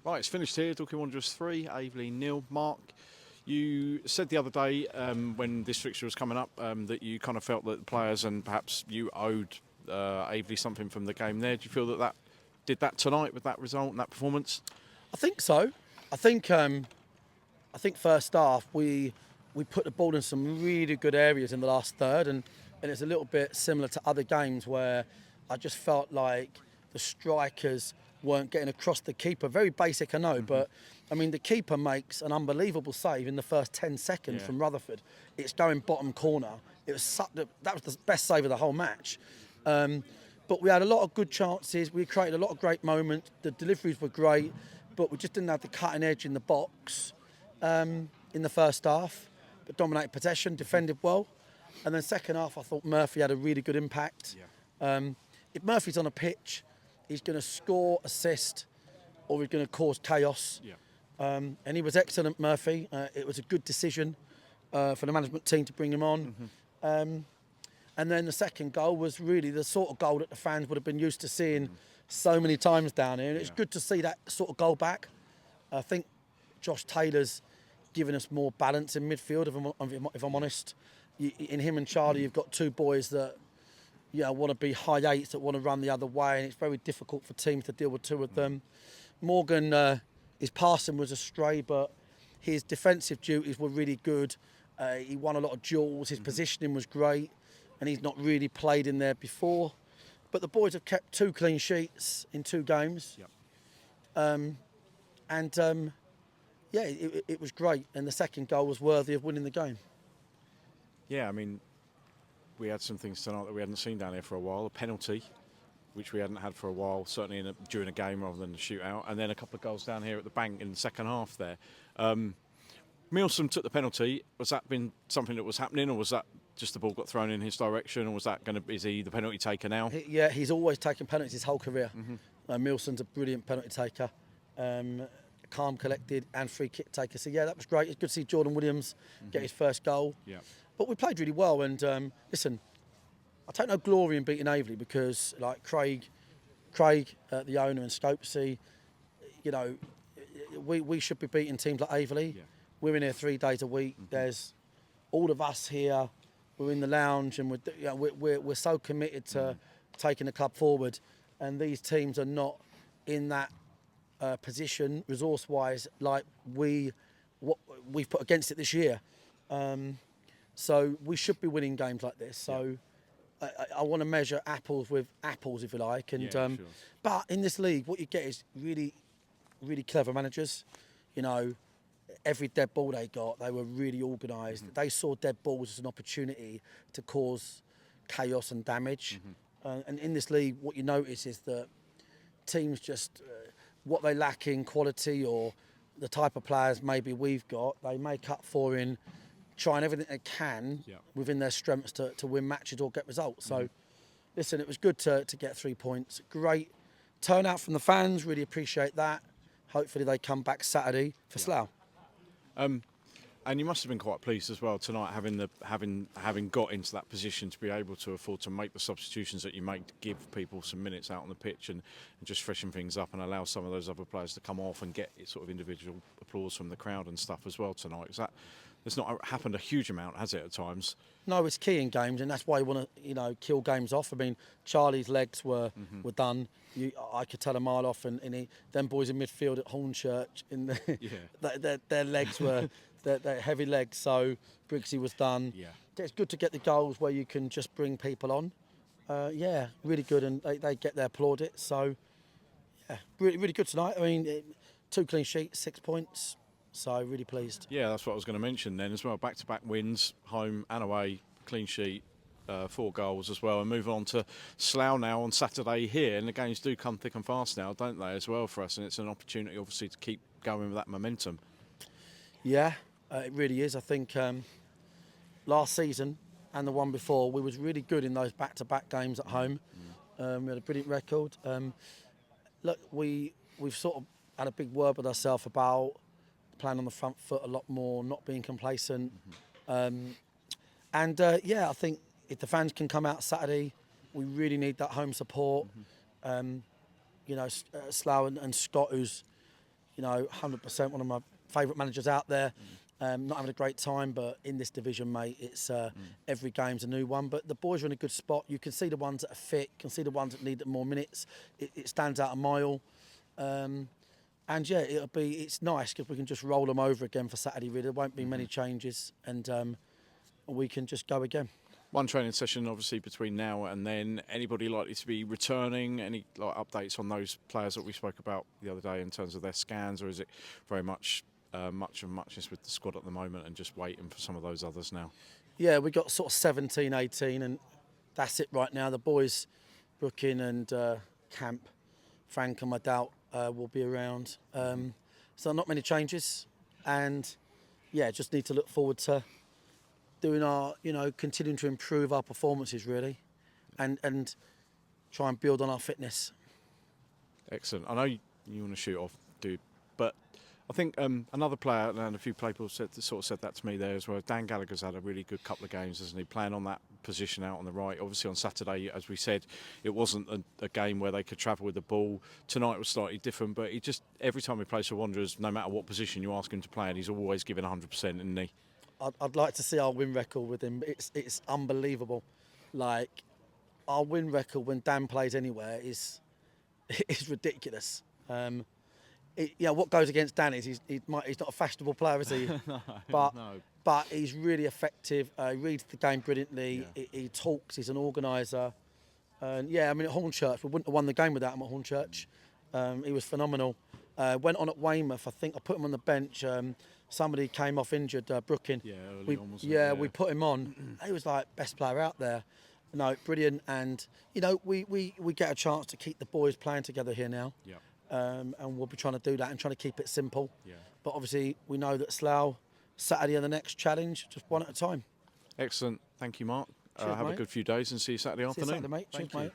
Right, it's finished here. Dorking Wanderers 3, Aveley 0. Mark, you said the other day when this fixture was coming up that you kind of felt that the players and perhaps you owed Aveley something from the game there. Do you feel that did that tonight with that result and that performance? I think so. I think first half we put the ball in some really good areas in the last third, and it's a little bit similar to other games where I just felt like the strikers weren't getting across the keeper. Very basic, I know, but I mean the keeper makes an unbelievable save in the first 10 seconds from Rutherford. It's going bottom corner. It was that was the best save of the whole match. But we had a lot of good chances. We created a lot of great moments. The deliveries were great, but we just didn't have the cutting edge in the box in the first half. But dominated possession, defended well. And then second half, I thought Murphy had a really good impact. If Murphy's on a pitch, he's going to score, assist, or he's going to cause chaos. And he was excellent, Murphy. It was a good decision for the management team to bring him on. And then the second goal was really the sort of goal that the fans would have been used to seeing so many times down here. And it's good to see that sort of goal back. I think Josh Taylor's given us more balance in midfield, if I'm honest. In him and Charlie, you've got two boys that want to be high eights, that want to run the other way, and it's very difficult for teams to deal with two of them. Morgan, his passing was astray, but his defensive duties were really good. He won a lot of duels, his positioning was great, and he's not really played in there before. But the boys have kept 2 clean sheets in 2 games. It was great, and the second goal was worthy of winning the game. Yeah, I mean, we had some things tonight that we hadn't seen down here for a while. A penalty, which we hadn't had for a while, certainly during a game rather than a shootout. And then a couple of goals down here at the bank in the second half there. Milsom took the penalty. Was that been something that was happening, or was that just the ball got thrown in his direction, or is he the penalty taker now? He's always taken penalties his whole career. Milsom's a brilliant penalty taker. Calm, collected, and free kick taker. So that was great. It's good to see Jordan Williams get his first goal. But we played really well, and listen, I take no glory in beating Aveley because, like Craig, the owner, and Scopesy, we should be beating teams like Aveley. We're in here 3 days a week. There's all of us here. We're in the lounge, and we're so committed to taking the club forward. And these teams are not in that position, resource-wise, like we've put against it this year. So we should be winning games like this. So I want to measure apples with apples, if you like. And sure. But in this league, what you get is really, really clever managers. Every dead ball they got, they were really organised. They saw dead balls as an opportunity to cause chaos and damage. And in this league, what you notice is that teams just what they lack in quality or the type of players maybe we've got, they make up for in trying everything they can within their strengths to win matches or get results. So, listen, it was good to get 3 points. Great turnout from the fans, really appreciate that. Hopefully they come back Saturday for Slough. And you must have been quite pleased as well tonight, having got into that position to be able to afford to make the substitutions that you make, to give people some minutes out on the pitch and just freshen things up and allow some of those other players to come off and get sort of individual applause from the crowd and stuff as well tonight. It's not happened a huge amount, has it, at times? No, it's key in games, and that's why you want to kill games off. I mean, Charlie's legs were done. I could tell a mile off, and them boys in midfield at Hornchurch, their legs were their heavy legs. So Briggsy was done. It's good to get the goals where you can just bring people on. Really good, and they get their plaudits. So really, really good tonight. I mean, 2 clean sheets, 6 points. So really pleased. Yeah, that's what I was going to mention then as well. Back-to-back wins, home and away, clean sheet, 4 goals as well. And moving on to Slough now on Saturday here. And the games do come thick and fast now, don't they, as well for us? And it's an opportunity, obviously, to keep going with that momentum. Yeah, it really is. I think last season and the one before, we was really good in those back-to-back games at home. We had a brilliant record. Look, we've sort of had a big word with ourselves about playing on the front foot a lot more, not being complacent. I think if the fans can come out Saturday, we really need that home support. Slough and Scott, who's 100% one of my favourite managers out there. Not having a great time, but in this division, mate, it's every game's a new one. But the boys are in a good spot. You can see the ones that are fit, you can see the ones that need more minutes. It stands out a mile. And yeah, it's nice because we can just roll them over again for Saturday. Really, there won't be many changes, and we can just go again. One training session, obviously, between now and then. Anybody likely to be returning? Any updates on those players that we spoke about the other day in terms of their scans, or is it very much muchness with the squad at the moment and just waiting for some of those others now? Yeah, we got sort of 17, 18, and that's it right now. The boys, Brookin and Camp, Frank, and I doubt will be around. So not many changes, and yeah, just need to look forward to doing our, continuing to improve our performances really, and try and build on our fitness. Excellent. I know you want to shoot off, dude, but I think another player, and a few people said that to me there as well. Dan Gallagher's had a really good couple of games, hasn't he? Playing on that position out on the right. Obviously on Saturday, as we said, it wasn't a game where they could travel with the ball. Tonight was slightly different, but he just, every time he plays for Wanderers, no matter what position you ask him to play in, he's always giving 100%, isn't he? I'd like to see our win record with him. It's unbelievable. Like, our win record when Dan plays anywhere is ridiculous. What goes against Dan is he's not a fashionable player, is he? But he's really effective. He reads the game brilliantly. Yeah. He talks. He's an organiser. And yeah, I mean, at Hornchurch, we wouldn't have won the game without him at Hornchurch. He was phenomenal. Went on at Weymouth. I think I put him on the bench. Somebody came off injured, Brookin. Yeah, early on, wasn't it? We put him on. He was like best player out there. No, brilliant. And we get a chance to keep the boys playing together here now. Yeah. And we'll be trying to do that and trying to keep it simple. Yeah. But obviously, we know that Slough, Saturday and the next challenge, just one at a time. Excellent. Thank you, Mark. Cheers, have mate. a good few days and see you Saturday See you afternoon. Saturday, mate. Thank Cheers, you. mate.